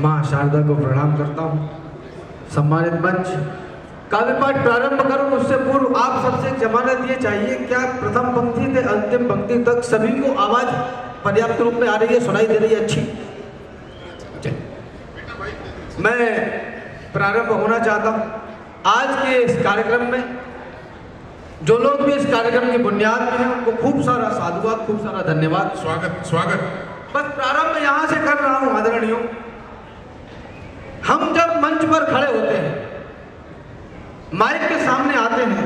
माँ शारदा को प्रणाम करता हूँ। सम्मानित मंच, काव्य पाठ प्रारंभ करूं उससे पूर्व आप सबसे जमानत ये चाहिए, क्या प्रथम पंक्ति से अंतिम पंक्ति तक सभी को आवाज पर्याप्त रूप में आ रही है, सुनाई दे रही है? अच्छी। मैं प्रारंभ होना चाहता हूं आज के इस कार्यक्रम में। जो लोग भी इस कार्यक्रम की बुनियाद में हैं उनको खूब सारा साधुवाद, खूब सारा धन्यवाद, स्वागत स्वागत। बस प्रारंभ यहां से कर रहा हूं। आदरणीयों, हम जब मंच पर खड़े होते हैं, माइक के सामने आते हैं,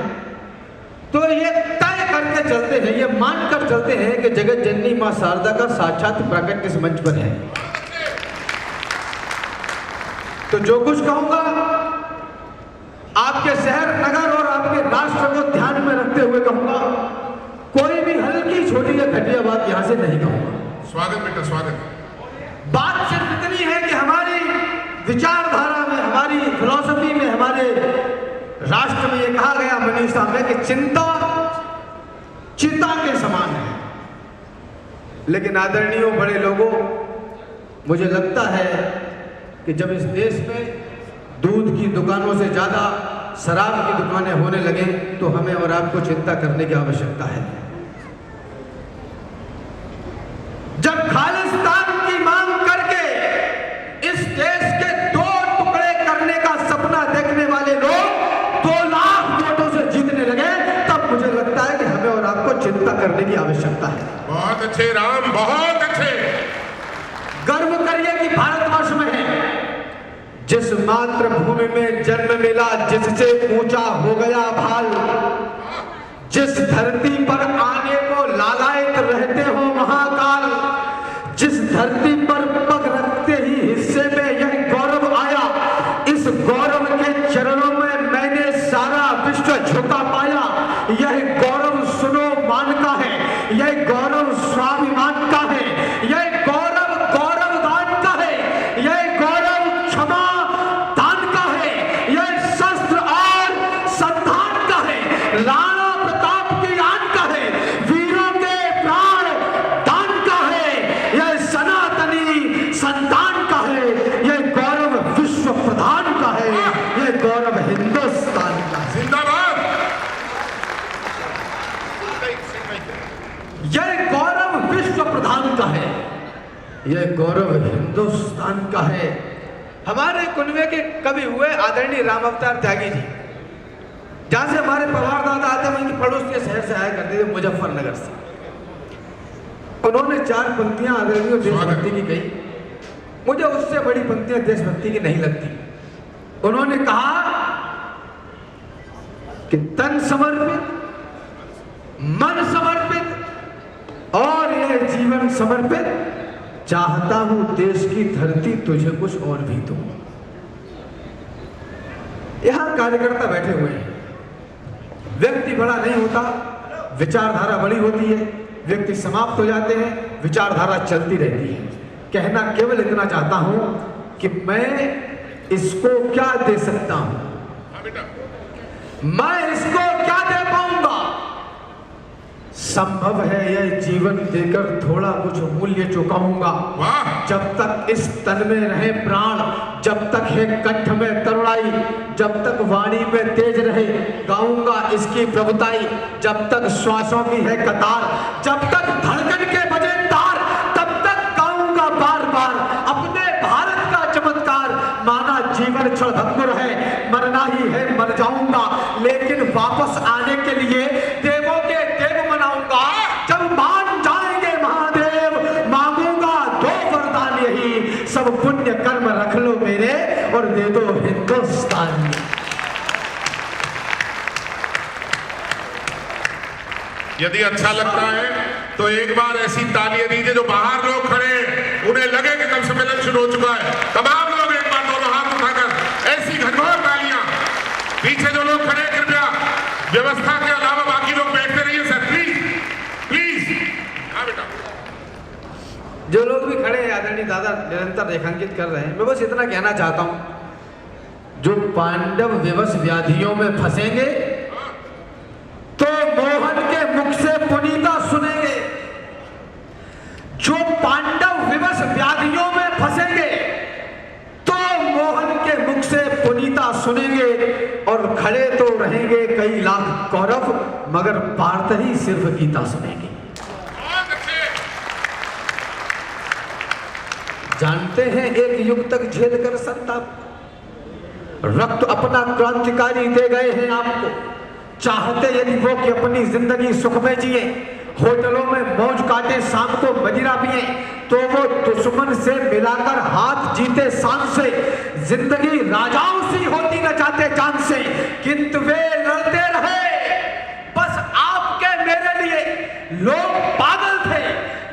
तो ये तय करके चलते हैं, ये मानकर चलते हैं कि जगत जननी मां शारदा का साक्षात प्रकट इस मंच पर है। तो जो कुछ कहूंगा आपके शहर, नगर और आपके राष्ट्र को ध्यान में रखते हुए कहूंगा। कोई भी हल्की छोटी या घटिया बात यहां से नहीं कहूंगा। स्वागत बेटा, स्वागत। बात सिर्फ इतनी है कि हमारी विचारधारा में, हमारी फिलॉसफी में, हमारे राष्ट्र में ये कहा गया मनीषा में कि चिंता चिता के समान है। लेकिन आदरणीयों, बड़े लोगों, मुझे लगता है कि जब इस देश में दूध की दुकानों से ज्यादा शराब की दुकानें होने लगे तो हमें और आपको चिंता करने की आवश्यकता है। जब खालिस्तान की मांग करके इस देश के दो टुकड़े करने का सपना देखने वाले लोग 2 लाख वोटों से जीतने लगे, तब मुझे लगता है कि हमें और आपको चिंता करने की आवश्यकता है। बहुत अच्छे राम, बहुत अच्छे। गर्व करिए कि भारतवर्ष में है, जिस मातृभूमि में जन्म मिला, जिससे ऊंचा हो गया भाल, जिस धरती पर आने को लालायित रहते हो महाकाल, जिस धरती पर पग रखते ही हिस्से में यह गौरव आया, इस गौरव के चरणों में मैंने सारा विश्व झुका पाया। यह गौरव सुनो मान का है, यह गौरव स्वाभिमान का है, यह गौरव गौरव दान का है, यह गौरव क्षमा दान का है, यह शस्त्र और संधान का है, राणा प्रताप की आन का है, वीरों के प्राण दान का है, यह सनातनी संतान का है, यह गौरव विश्व प्रधान का है, यह गौरव हिंदुस्तान का है। जिंदाबाद। यह गौरव विश्व प्रधान का है, यह गौरव हिंदुस्तान का है। हमारे कुनवे के कवि हुए आदरणीय राम अवतार त्यागी जी, जहां से हमारे परिवार दादा आते, वहीं के पड़ोस के शहर से आया करते थे, मुजफ्फरनगर से। उन्होंने 4 पंक्तियां आदरणीय देशभक्ति की कही। मुझे उससे बड़ी पंक्तियां देशभक्ति की नहीं लगती। उन्होंने कहा कि तन समर्पित, मन समर्पित और यह जीवन समर्पित, चाहता हूं देश की धरती तुझे कुछ और भी दूं। यहां कार्यकर्ता बैठे हुए हैं। व्यक्ति बड़ा नहीं होता, विचारधारा बड़ी होती है। व्यक्ति समाप्त हो जाते हैं, विचारधारा चलती रहती है। कहना केवल इतना चाहता हूं कि मैं इसको क्या दे सकता हूं, मैं इसको क्या दे पाऊंगा। संभव है यह जीवन देकर थोड़ा कुछ मूल्य चुकाऊंगा। जब तक इस तन में रहे प्राण, जब तक है कंठ में तरुणाई, जब तक वाणी में तेज रहे, गाऊंगा इसकी प्रभुताई। जब तक श्वासों की है कतार, जब तक धड़कन के बजे तार, तब तक गाऊंगा बार बार अपने भारत का चमत्कार। माना जीवन क्षणभंगुर है, मरना ही है, मर जाऊंगा, लेकिन वापस आने के लिए देवों के देव मनाऊंगा। जब मान जाएंगे महादेव, मांगूंगा 2 वरदान यही, सब पुण्य कर्म रख लो मेरे और दे दो हिंदुस्तान। यदि अच्छा लगता है तो एक बार ऐसी तालियां दीजिए जो बाहर लोग खड़े हैं, उन्हें लगे कि कब सम्मेलन शुरू हो चुका है। तमाम लोग एक बार दोनों हाथ उठाकर ऐसी घनघोर तालियां। पीछे जो लोग खड़े, कृपया व्यवस्था के अलावा बाकी लोग बैठते रहिए सर, प्लीज प्लीज। हाँ बेटा। जो लोग भी खड़े हैं आदरणीय दादा निरंतर रेखांकित कर रहे हैं। मैं बस इतना कहना चाहता हूं, जो पांडव विवश व्याधियों में फंसेंगे तो मोहन के मुख से पुनीता सुनेंगे। जो पांडव विवश व्याधियों में फंसेंगे गीता सुनेंगे और खड़े तो रहेंगे कई लाख कौरव, मगर भारत ही सिर्फ गीता सुनेंगे। जानते हैं एक युग तक झेल कर संताप, रक्त अपना क्रांतिकारी दे गए हैं आपको। चाहते यदि वो कि अपनी जिंदगी सुख में जिए, होटलों में मौज काटे, शाम को मदिरा पिए, तो वो दुश्मन से मिलाकर हाथ जीते शान से। जिंदगी राजाओं सी होती न चाहते जान से, किंतु वे लड़ते रहे बस आपके मेरे लिए। लोग पागल थे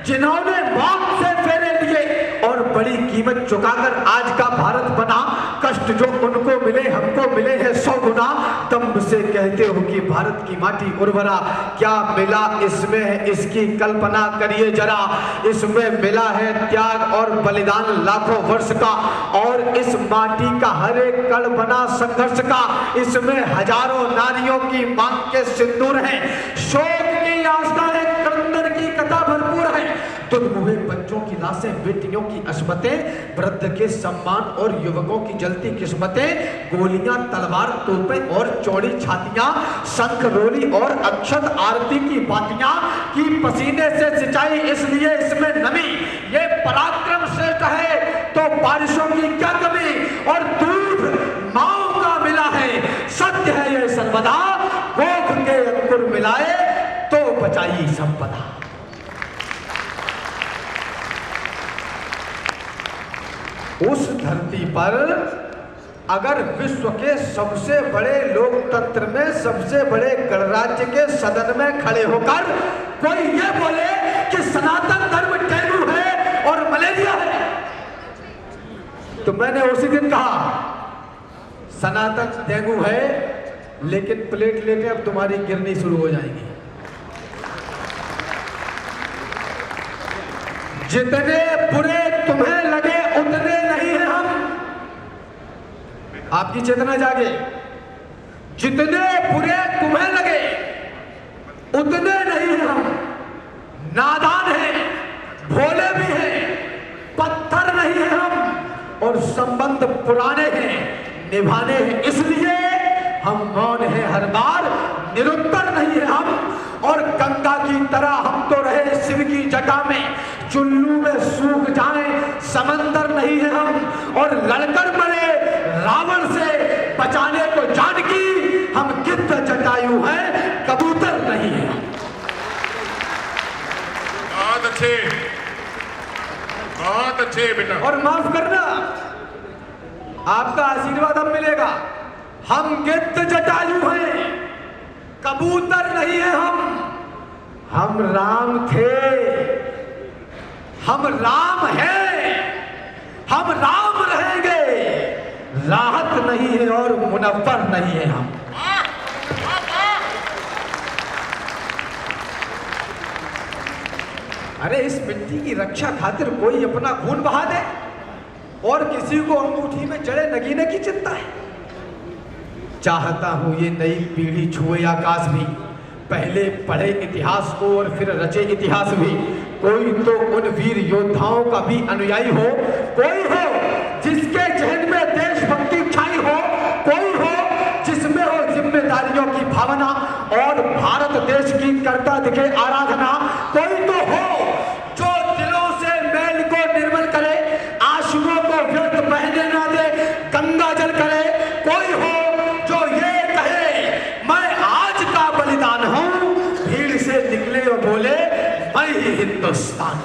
जिन्होंने मौत से फेरे लिए और बड़ी कीमत चुकाकर आज का भारत बना। कष्ट जो उनको मिले हमको मिले हैं 100 गुना। दम्भ से कहते हो कि भारत की माटी उर्वरा, क्या मिला इसमें है इसकी कल्पना करिए जरा। इसमें मिला है त्याग और बलिदान लाखों वर्ष का, और इस माटी का हर एक कण बना संघर्ष का। इसमें हजारों नारियों की मांग के सिंदूर हैं, शोक की आस्थाएं, क्रंदन की कथा भरपूर है। दुर्मुहे बच्चों की लाशें, बेटियों की अस्मतें, वृद्ध के सम्मान और युवकों की जलती किस्मतें, गोलियां, तलवार, तोपें और चौड़ी छातियां, शंख रोली और अक्षत आरती की बातियां, की पसीने से सिंचाई इसलिए इसमें नमी। ये पराक्रम श्रेष्ठ है तो बारिशों की क्या कमी, और दूध माओ का मिला है सत्य है ये सर्वदा। गोख के अंकुर मिलाए तो बचाई संपदा। उस धरती पर अगर विश्व के सबसे बड़े लोकतंत्र में, सबसे बड़े गणराज्य के सदन में खड़े होकर कोई ये बोले कि सनातन धर्म डेंगू है और मलेरिया है, तो मैंने उसी दिन कहा सनातन डेंगू है, लेकिन प्लेटलेटें अब तुम्हारी गिरनी शुरू हो जाएंगी। जितने बुरे तुम्हें लगे उतने नहीं है हम। आपकी चेतना जागे। जितने बुरे तुम्हें लगे उतने नहीं है हम। नादान है, भोले भी हैं, पत्थर नहीं है हम, और संबंध पुराने हैं, निभाने हैं, इसलिए हम मौन हैं हर बार, निरुत्तर नहीं है हम। और गंगा की तरह हम तो रहे शिव की जटा में, चुल्लू में सूख जाएं समंदर नहीं है हम। और लड़कर मरे रावण से बचाने को जानकी, हम गिद्ध जटायु हैं, कबूतर नहीं है। बहुत अच्छे बेटा। और माफ करना, आपका आशीर्वाद हम मिलेगा। हम गिद्ध जटायु हैं, कबूतर नहीं है हम राम थे, हम राम हैं, हम राम रहेंगे। राहत नहीं है और मुनव्वर नहीं है हम। अरे इस मिट्टी की रक्षा खातिर कोई अपना खून बहा दे और किसी को अंगूठी में जड़े नगीने की चिंता है। चाहता हूं ये नई पीढ़ी छुए आकाश भी, पहले पढ़े इतिहास को और फिर रचे इतिहास भी। कोई तो उन वीर योद्धाओं का भी अनुयायी हो, कोई हो जिसके जहन में देशभक्ति छाई हो, कोई हो जिसमें हो जिम्मेदारियों की भावना और भारत देश की करता दिखे आराधना। कोई तो हो जो दिलों से मैल को निर्मल करे, आंसुओं को व्यर्थ बहने ना दे, गंगा जल करे। कोई हो जो ये कहे मैं आज का बलिदान हूं, भीड़ से निकले और बोले मैं ही हिंदुस्तान।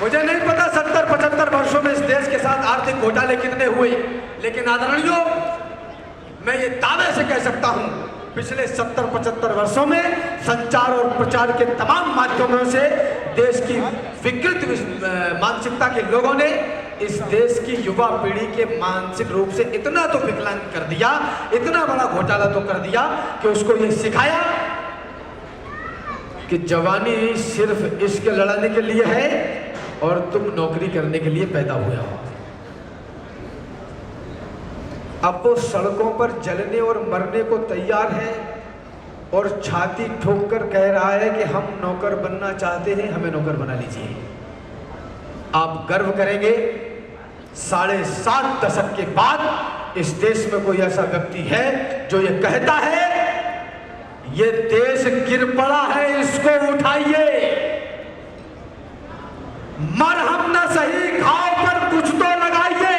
मुझे नहीं पता 70-75 वर्षों में इस देश के साथ आर्थिक घोटाले कितने हुए, लेकिन आदरणीयों मैं ये दावे से कह सकता हूं पिछले 70-75 वर्षों में संचार और प्रचार के तमाम माध्यमों से देश की विकृत मानसिकता के लोगों ने इस देश की युवा पीढ़ी के मानसिक रूप से इतना तो विकलांग कर दिया, इतना बड़ा घोटाला तो कर दिया कि उसको ये सिखाया कि जवानी सिर्फ इश्क लड़ाने के लिए है और तुम नौकरी करने के लिए पैदा हुए हो। अब वो सड़कों पर जलने और मरने को तैयार है और छाती ठोक कर कह रहा है कि हम नौकर बनना चाहते हैं, हमें नौकर बना लीजिए। आप गर्व करेंगे 7.5 दशक के बाद इस देश में कोई ऐसा व्यक्ति है जो ये कहता है ये देश गिर पड़ा है, इसको उठाइए। मरहम न सही घाव पर कुछ तो लगाइए।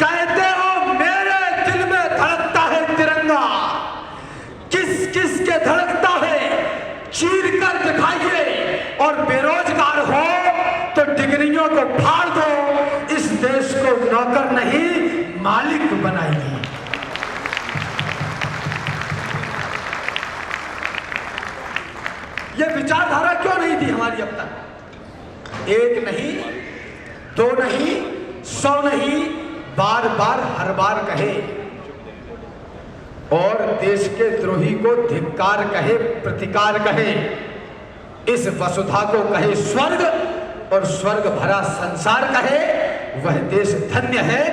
कहते हो मेरे दिल में धड़कता है तिरंगा, किस किस के धड़कता है चीर कर दिखाइए। और बेरोजगार हो तो डिग्रियों को फाड़ दो, इस देश को नौकर नहीं मालिक बनाइए। ये विचारधारा क्यों नहीं थी हमारी अब तक? एक नहीं, दो नहीं, 100 नहीं, बार बार हर बार कहे और देश के द्रोही को धिक्कार कहे, प्रतिकार कहे। इस वसुधा को कहे स्वर्ग और स्वर्ग भरा संसार कहे। वह देश धन्य है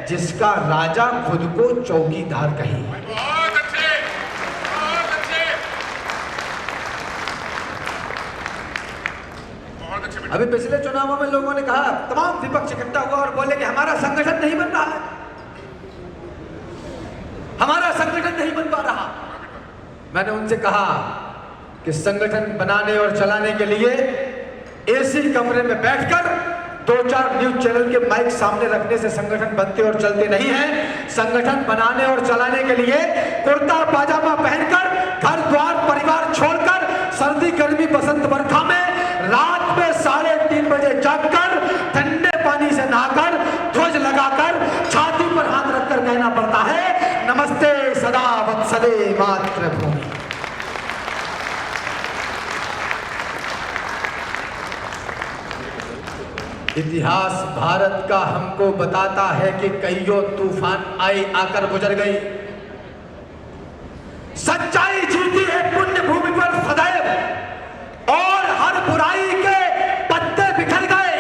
जिसका राजा खुद को चौकीदार कहे। बहुत अच्छे, बहुत अच्छे, बहुत अच्छे। अभी पिछले चुनावों में लोगों ने कहा, तमाम विपक्ष इकट्ठा हुआ और बोले कि हमारा संगठन नहीं बन रहा है, हमारा संगठन नहीं बन पा रहा। मैंने उनसे कहा कि संगठन बनाने और चलाने के लिए एसी कमरे में बैठकर 2-4 न्यूज चैनल के माइक सामने रखने से संगठन बनते और चलते नहीं हैं। संगठन बनाने और चलाने के लिए कुर्ता पाजामा पहनकर, घर द्वार परिवार छोड़कर, सर्दी गर्मी बसंत बरखा में रात में 3:30 बजे जागकर, ठंडे पानी से नहाकर, ध्वज लगाकर, छाती पर हाथ रखकर कहना पड़ता है, नमस्ते सदा वत्सले मातृभूमि। इतिहास भारत का हमको बताता है कि कईयों तूफान आए, आकर गुजर गई। सच्चाई जीती है पुण्य भूमि पर सदैव और हर बुराई के पत्ते बिखर गए।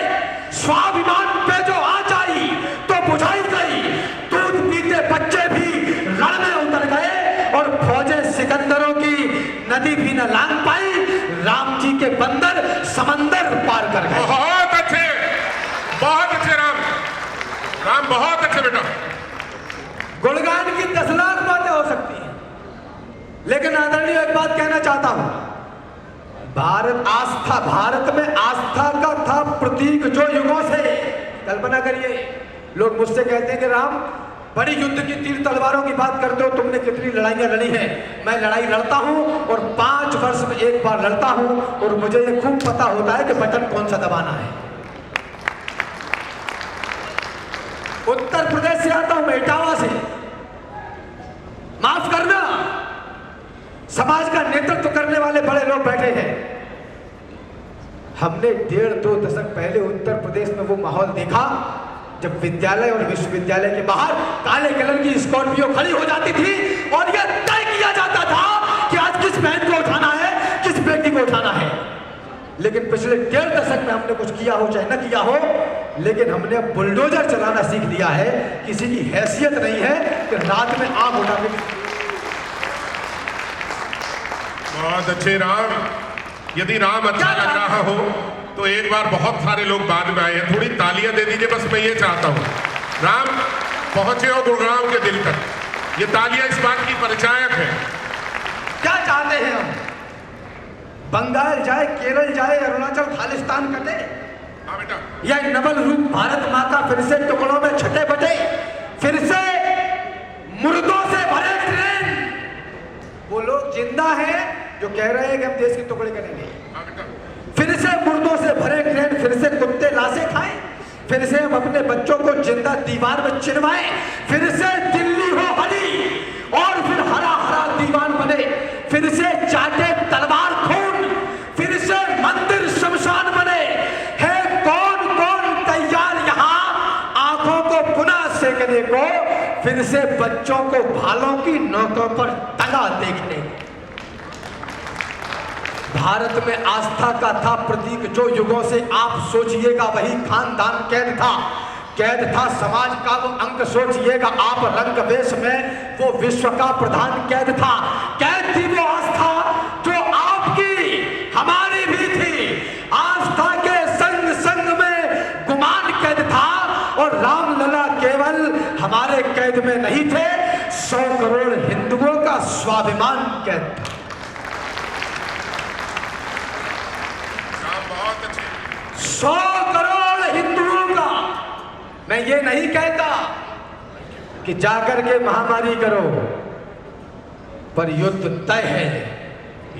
स्वाभिमान पे जो आँच आई तो बुझाई गई। दूध पीते बच्चे भी रण में उतर गए और फौजें सिकंदरों की नदी भी न लांग पाई। राम जी के बंदर समंदर पार कर गए। बहुत अच्छे, बहुत अच्छे राम, राम बहुत अच्छे बेटा। गुणगान की 10 लाख बातें हो सकती हैं, लेकिन आदरणीय एक बात कहना चाहता हूं। भारत में आस्था का था प्रतीक जो युगों से। कल्पना करिए, लोग मुझसे कहते हैं कि राम बड़ी युद्ध की तीर तलवारों की बात करते हो, तुमने कितनी लड़ाइयां लड़ी हैं। मैं लड़ाई लड़ता हूं और 5 वर्ष में एक बार लड़ता हूं और मुझे ये खूब पता होता है कि बटन कौन सा दबाना है। उत्तर प्रदेश से आता हूं मैं, इटावा से। माफ करना, समाज का नेतृत्व करने वाले बड़े लोग बैठे हैं। हमने 1.5-2 दशक पहले उत्तर प्रदेश में वो माहौल देखा जब विद्यालय और विश्वविद्यालय के बाहर काले कलर की स्कॉर्पियो खड़ी हो जाती थी और यह तय किया जाता था कि आज किस बहन को उठाना है, किस बेटी को उठाना है। लेकिन पिछले 1.5 दशक में हमने कुछ किया हो चाहे न किया हो, लेकिन हमने अब बुलडोजर चलाना सीख लिया है। किसी की हैसियत नहीं है कि रात में आग उठा के। बहुत अच्छे राम। यदि राम अच्छा लग रहा हो तो एक बार, बहुत सारे लोग बाद में आए हैं, थोड़ी तालियां दे दीजिए। बस मैं ये चाहता हूँ राम पहुंचे हो गुड़गांव के दिल तक। ये तालियां इस बात की परिचायक है। क्या चाहते हैं हम? बंगाल जाए, केरल जाए, अरुणाचल खालिस्तान कटे, हाँ बेटा, यह नवल रूप भारत माँ का फिर से टुकड़ों में छटे बटे, फिर से मुर्दों से भरे ट्रेन। वो लोग जिंदा हैं जो कह रहे हैं कि हम देश के टुकड़े करेंगे। हाँ बेटा, फिर से मुर्दों से भरे ट्रेन, फिर से कुत्ते लाशें खाएं, फिर से हम अपने बच्चों को जिंदा दीवार में चिनवाएं, फिर से दिल्ली हो हरी और फिर हरा हरा दीवान बने, फिर से चाटे तलवार खून, फिर से मंदिर शमशान बने। है कौन कौन तैयार यहाँ आंखों को पुनः सेकने को, फिर से बच्चों को भालों की नोकों पर टंगा देखने। भारत में आस्था का था प्रतीक जो युगों से, आप सोचिएगा वही खानदान कैद था। कैद था समाज का वो अंग, सोचिएगा आप रंग वेश में वो विश्व का प्रधान कैद था। कैद थी वो आस्था जो आपकी हमारी भी थी। आस्था के संग संग में गुमान कैद था हमारे कैद में नहीं थे, 100 करोड़ हिंदुओं का स्वाभिमान कैद था। बहुत अच्छे। 100 करोड़ हिंदुओं का। मैं ये नहीं कहता कि जाकर के महामारी करो, पर युद्ध तय है,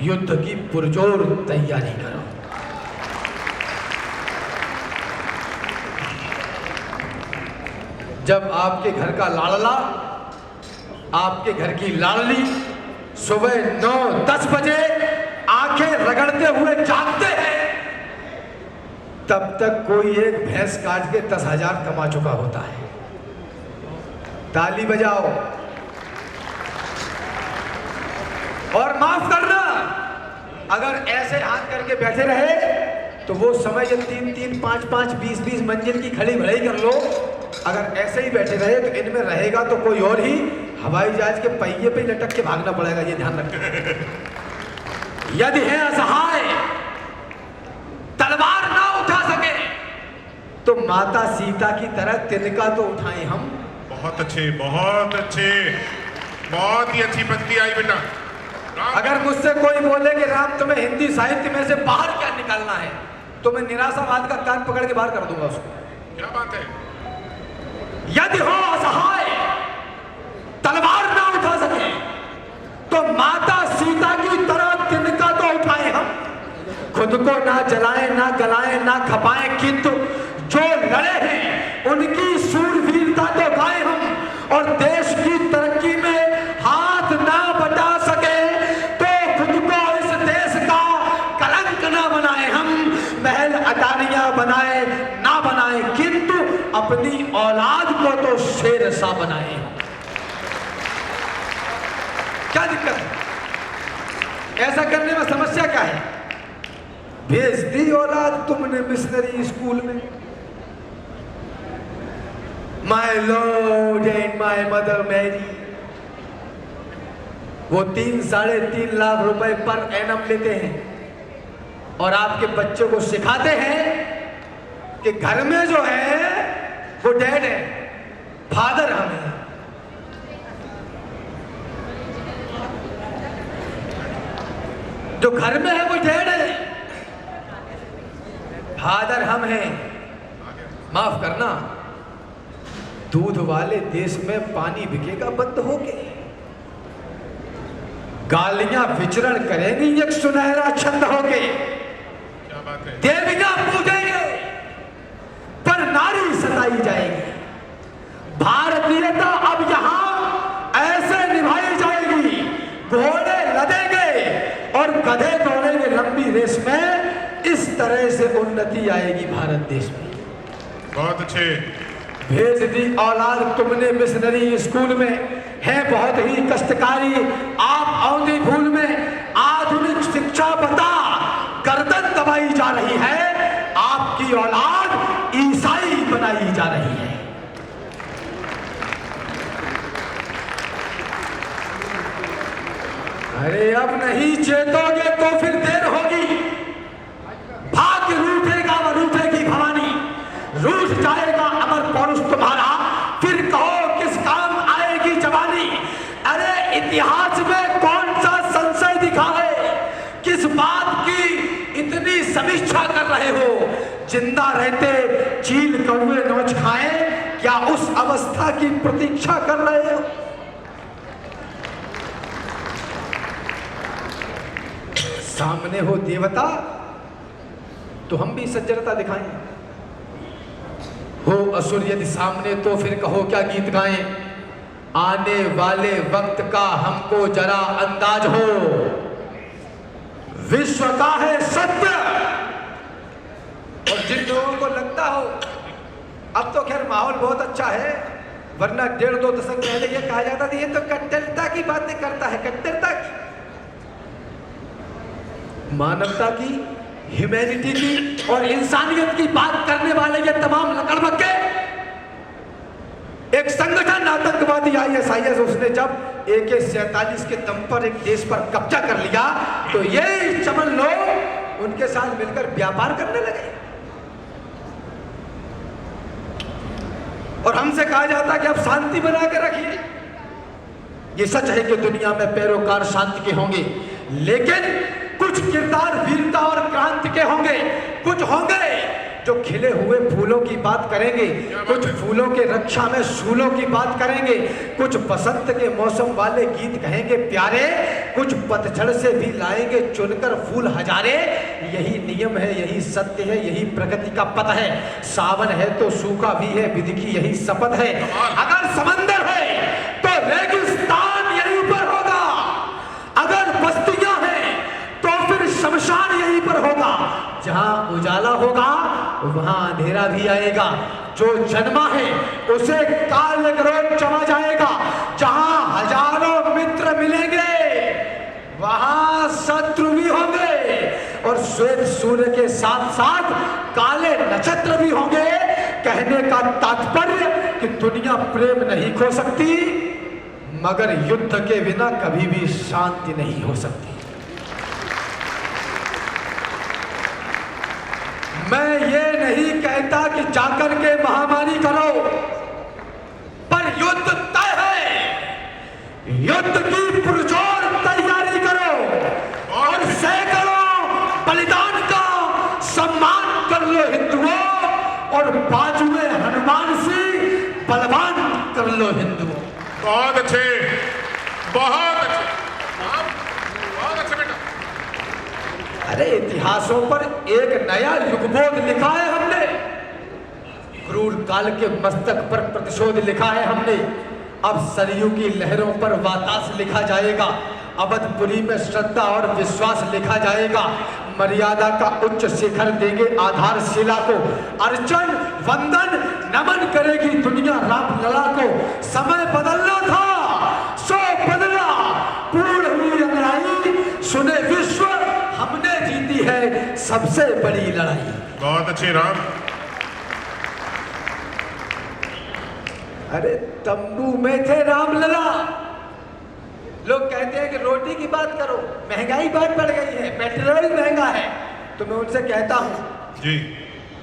युद्ध की पुरजोर तैयारी करो। जब आपके घर का लाडला, आपके घर की लाडली सुबह 9-10 बजे आंखें रगड़ते हुए जागते हैं, तब तक कोई एक भैंस काट के 10,000 कमा चुका होता है। ताली बजाओ। और माफ करना, अगर ऐसे हाथ करके बैठे रहे तो वो समय जब 3-3, 5-5, 20-20 मंजिल की खड़ी भड़ाई कर लो, अगर ऐसे ही बैठे रहे तो इनमें रहेगा तो कोई और ही, हवाई जहाज के पहिए पे लटक के भागना पड़ेगा, ये ध्यान रखें। यदि है असहाय, तलवार ना उठा सके, तो माता सीता की तरह तिनका तो उठाएं हम। बहुत अच्छे, बहुत अच्छे, बहुत ही अच्छी पंक्ति आई बेटा। अगर मुझसे कोई बोले कि राम तुम्हें हिंदी साहित्य में से बाहर क्या निकालना है, तो मैं निराशावाद का कान पकड़ के बाहर कर दूंगा उसको। क्या बात है। यदि हो असहाय, तलवार ना उठा सके, तो माता सीता की तरह तिनका तो उठाएं हम। खुद को ना जलाएं, ना गलाएं, ना खपाएं, किंतु जो लड़े हैं उनकी सूरवीरता तो गाएं हम। और देश की तरक्की में हाथ ना बटा सके तो खुद को इस देश का कलंक ना बनाए हम। महल अटारियां बनाए ना बनाए, किंतु अपनी औलाद को तो शेर सा बनाए हम। क्या दिक्कत है? ऐसा करने में समस्या क्या है? भेज दी औलाद तुमने मिशनरी स्कूल में। My lord and my mother Mary, वो 3-3.5 लाख रुपए पर एनम लेते हैं और आपके बच्चों को सिखाते हैं कि घर में जो है वो डैड है, फादर हम हैं। जो घर में है वो डैड है, फादर हम हैं। माफ करना, दूध वाले देश में पानी बिकेगा बंद होके, गालियां विचरण करेंगी एक सुनहरा छंद होके। क्या बात है। देवियां पूजेंगे पर नारी सताई जाएगी। भारतीयता अब यहां ऐसे निभाई जाएगी, घोड़े लदेंगे और गधे दौड़ेंगे लंबी रेस में। इस तरह से उन्नति आएगी भारत देश में। बहुत अच्छे। भेज दी औलाद तुमने मिशनरी स्कूल में, है बहुत ही कष्टकारी आप औंधी भूल में। आधुनिक शिक्षा बता गर्दन दबाई जा रही है, आपकी औलाद ईसाई बनाई जा रही है। अरे अब नहीं चेतोगे तो फिर देर होगी। भाग्य रूठेगा व रूठेगी भवानी, रूठ जाएगा अमर पौरुष तुम्हारा, फिर कहो किस काम आएगी जवानी। अरे इतिहास में कौन सा संशय दिखा है, किस बात की इतनी समीक्षा कर रहे हो? जिंदा रहते चील कौवे नोच खाएं, क्या उस अवस्था की प्रतीक्षा कर रहे हो? सामने हो देवता तो हम भी सज्जनता दिखाएं, हो असुर यदि सामने तो फिर कहो क्या गीत गाएं। आने वाले वक्त का हमको जरा अंदाज हो, विश्व का है सत्य। और जिन लोगों को लगता हो, अब तो खैर माहौल बहुत अच्छा है, वरना 1.5-2 दशक पहले ये कहा जाता था ये तो कट्टरता की बातें करता है, कट्टरता की, मानवता की, ह्यूमैनिटी की और इंसानियत की बात करने वाले ये तमाम लकड़बग्गे। एक संगठन आतंकवादी ISIS, उसने जब AK-47 के दम पर एक देश पर कब्जा कर लिया तो ये चमन लोग उनके साथ मिलकर व्यापार करने लगे। और हमसे कहा जाता है कि आप शांति बना के रखिए। ये सच है कि दुनिया में पैरोकार शांति के होंगे, लेकिन कुछ किरदार वीरता और क्रांति के होंगे। कुछ होंगे जो खिले हुए फूलों की बात करेंगे, कुछ फूलों के रक्षा में सूलों की बात करेंगे, कुछ बसंत के मौसम वाले गीत कहेंगे प्यारे, कुछ पतझड़ से भी लाएंगे चुनकर फूल हजारे। यही नियम है, यही सत्य है, यही प्रकृति का पथ है। सावन है तो सूखा भी है, विधि की यही शपथ है। अगर समंदर है तो रेगिस्तान यहीं पर होगा, अगर बस्तियां हैं तो फिर शमशान यहीं पर होगा। जहां उजाला होगा वहां अंधेरा भी आएगा। जो जन्मा है उसे काल क्रोध चला जाएगा। जहां हजारों मित्र मिलेंगे वहां शत्रु भी होंगे, और श्वेत सूर्य के साथ साथ काले नक्षत्र भी होंगे। कहने का तात्पर्य कि दुनिया प्रेम नहीं खो सकती, मगर युद्ध के बिना कभी भी शांति नहीं हो सकती। मैं ये नहीं कहता कि जाकर के महामारी करो, पर युद्ध तय है। युद्ध की पुरजोर तैयारी करो और सैकड़ों बलिदान का सम्मान कर लो हिंदुओं, और बाजुए हनुमान से बलवान कर लो हिंदुओं। बहुत अच्छे, बहुत अच्छे, बहुत अच्छे बेटा। अरे इतिहासों पर एक नया युगबोध लिखा है हमने। क्रूर काल के मस्तक पर प्रतिशोध लिखा है हमने। अब सरयू की लहरों पर वातास लिखा जाएगा। अवधपुरी में श्रद्धा और विश्वास लिखा जाएगा। मर्यादा का उच्च शिखर देंगे आधारशिला को। अर्चन वंदन नमन करेगी दुनिया राम लला को। समय बदलना था सो बदला, पूर्ण हुई लड़ाई, सुने विश्व हमने जीती है सबसे बड़ी लड़ाई। बहुत अच्छी राम। अरे तंबू में थे रामलला। लोग कहते हैं कि रोटी की बात करो, महंगाई बहुत बढ़ गई है, पेट्रोल महंगा है। तो मैं उनसे कहता हूं जी,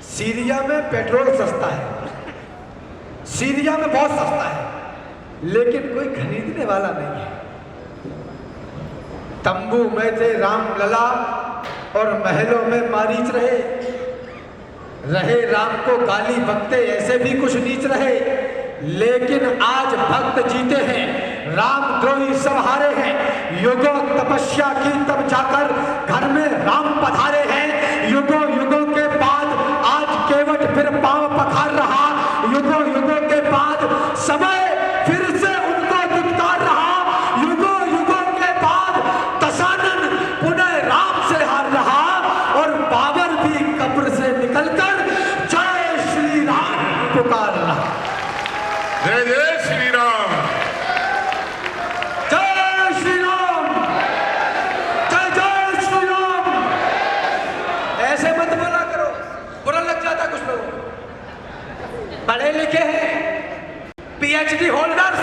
सीरिया में पेट्रोल सस्ता है, सीरिया में बहुत सस्ता है, लेकिन कोई खरीदने वाला नहीं है। तंबू में थे रामलला और महलों में मारीच रहे। राम को गाली बकते ऐसे भी कुछ नीच रहे, लेकिन आज भक्त जीते हैं, रामद्रोही सब हारे हैं। युगों तपस्या की तब जाकर घर में राम पधारे हैं। युगों युगों के बाद आज केवट फिर पांव पखार रहा। युगों युगों के बाद समय फिर से उनको दुत्कार रहा। युगों युगों के बाद दशानन पुनः राम से हार रहा, और बाबर भी कब्र से निकलकर जय श्री राम पुकार रहा। जय जय श्री राम, जय श्री राम, जय जय श्री राम। ऐसे मत बोला करो, बुरा लग जाता कुछ लोग। पढ़े लिखे हैं, पीएचडी होल्डर्स,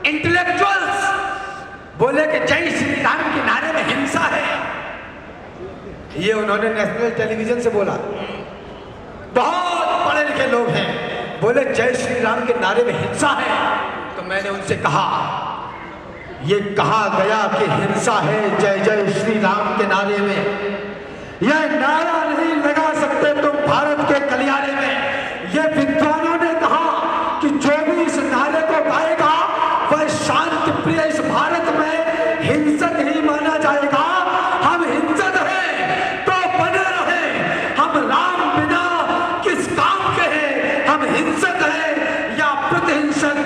इंटेलेक्चुअल्स बोले कि जय श्री राम के नारे में हिंसा है। ये उन्होंने नेशनल टेलीविजन से बोला। बहुत पढ़े लिखे लोग हैं, बोले जय श्री राम के नारे में हिंसा है। तो मैंने उनसे कहा, ये कहा गया कि हिंसा है जय जय श्री राम के नारे में। यह नारा नहीं लगा सकते तुम भारत के गलियारे में। ये विद्वानों ने कहा कि जो भी इस नारे को गाएगा वह शांति प्रिय इस भारत में हिंसक ही माना जाएगा। हम हिंसक हैं तो बने रहे, हम राम बिना किस काम के हैं। हम हिंसक हैं या प्रतिहिंसक,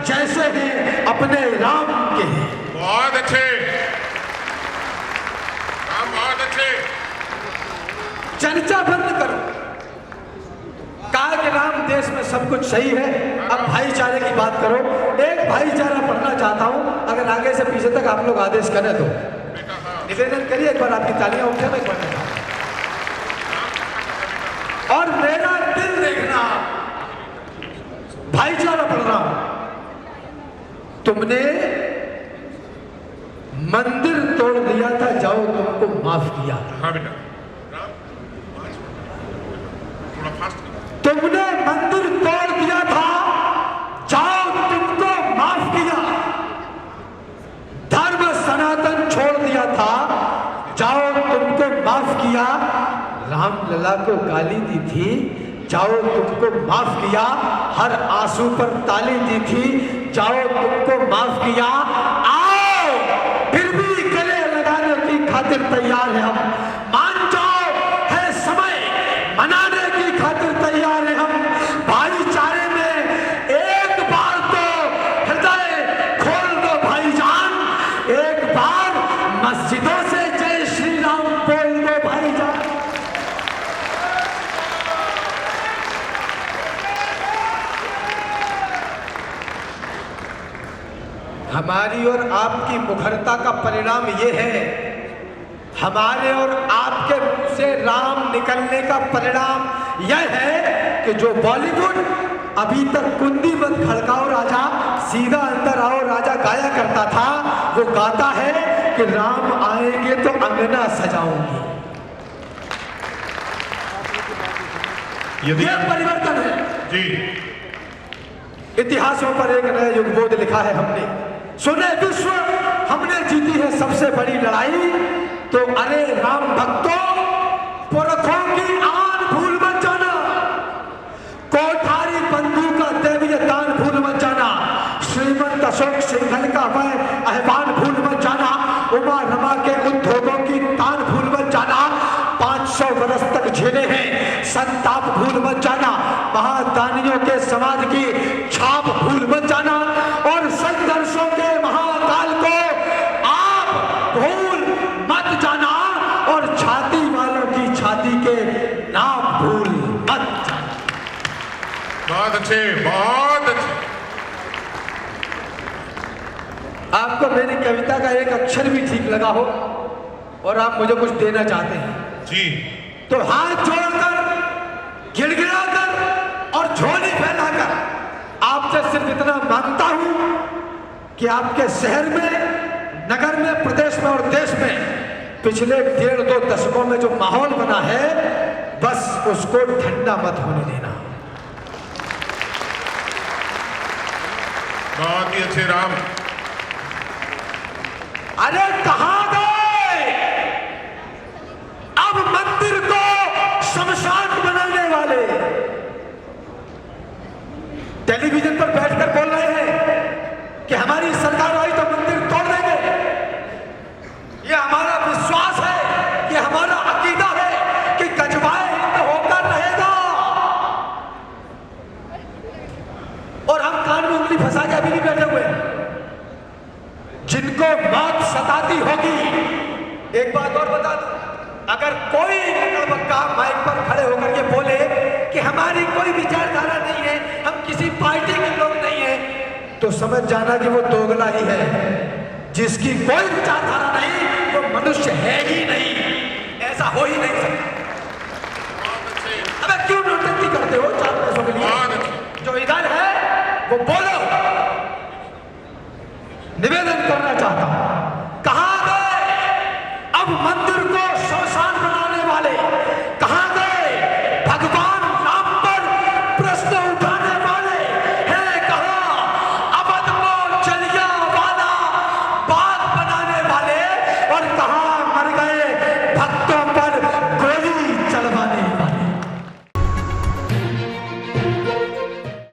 जैसे हैं अपने राम के हैं। बहुत अच्छे राम, बहुत अच्छे। चर्चा बंद करो। कहा कि राम देश में सब कुछ सही है, अब भाईचारे की बात करो। एक भाईचारा पढ़ना चाहता हूं, अगर आगे से पीछे तक आप लोग आदेश करें तो निवेदन करिए। एक बार आपकी तालियां उठे, मैं पढ़ना चाहता हूं। और मेरा दिल देखना, भाईचारा पढ़ना। तुमने मंदिर तोड़ दिया था, जाओ तुमको माफ किया। हाँ बेटा, राम थोड़ा फास्ट। तुमने मंदिर तोड़ दिया था, किया, राम लला को गाली दी थी, जाओ तुमको माफ किया, हर आंसू पर ताली दी थी, जाओ तुमको माफ किया, आओ फिर भी गले लगाने की खातिर तैयार है हम, मान जाओ है समय मनाने की खातिर तैयार है हम, भाईचारे में एक बार तो हृदय खोल दो भाईजान, एक बार मस्जिदों से जय श्री राम बोल दो भाईजान। हमारी और आपकी मुखरता का परिणाम यह है, हमारे और आपके मुंह से राम निकलने का परिणाम यह है कि जो बॉलीवुड अभी तक कुंदी मत खड़काओ राजा सीधा अंदर आओ राजा गाया करता था, वो गाता है कि राम आएंगे तो अंगना सजाऊंगी। यदि ये परिवर्तन है जी, इतिहासों पर एक नया युगबोध लिखा है हमने, सुने विश्व हमने जीती है सबसे बड़ी लड़ाई, तो अरे राम भक्तों पुरखों की आन भूल मत जाना, कोठारी बंधु का देवीय दान भूल मत जाना, श्रीमंत अशोक सिंघल का वह आह्वान भूल मत जाना, उमा रमा के उद्योगों की तान भूल मत जाना, 500 वर्ष तक झेले हैं संताप भूल मत जाना, महादानियों के समाज की छाप भूल मत जाना, और संघर्षों के महाकाल को आप भूल मत जाना, और छाती वालों की छाती के नाम भूल मत जाना। बहुत अच्छे, बहुत अच्छे। आपको मेरी कविता का एक अक्षर भी ठीक लगा हो और आप मुझे कुछ देना चाहते हैं जी, तो हाथ जोड़कर गिड़गिड़ाकर और झोली फैलाकर आपसे सिर्फ इतना मांगता हूं कि आपके शहर में, नगर में, प्रदेश में और देश में पिछले 1.5-2 दशकों में जो माहौल बना है, बस उसको ठंडा मत होने देना। बहुत ही अच्छे राम। अरे कहां गए अब मंदिर को शमशान बनाने वाले? टेलीविजन पर बैठकर बोल रहे हैं कि हमारी सरकार आई तो मंदिर तोड़ देंगे। ये हमारा विश्वास है, ये हमारा अकीदा है कि गजवाए हिंद होकर रहेगा, और हम कान में उंगली फंसा के अभी नहीं बैठे हुए। जिनको मौत सताती होगी, एक बात और बता दूं, अगर कोई लकड़बग्गा माइक पर खड़े होकर के बोले कि हमारी कोई विचारधारा नहीं है, हम किसी पार्टी के लोग नहीं है, तो समझ जाना कि वो दोगला ही है। जिसकी कोई विचारधारा नहीं वो मनुष्य है ही नहीं, ऐसा हो ही नहीं सकता। अबे क्यों नोटंकी करते हो 4 पैसों के लिए? जो इधर है वो बोलो, निवेदन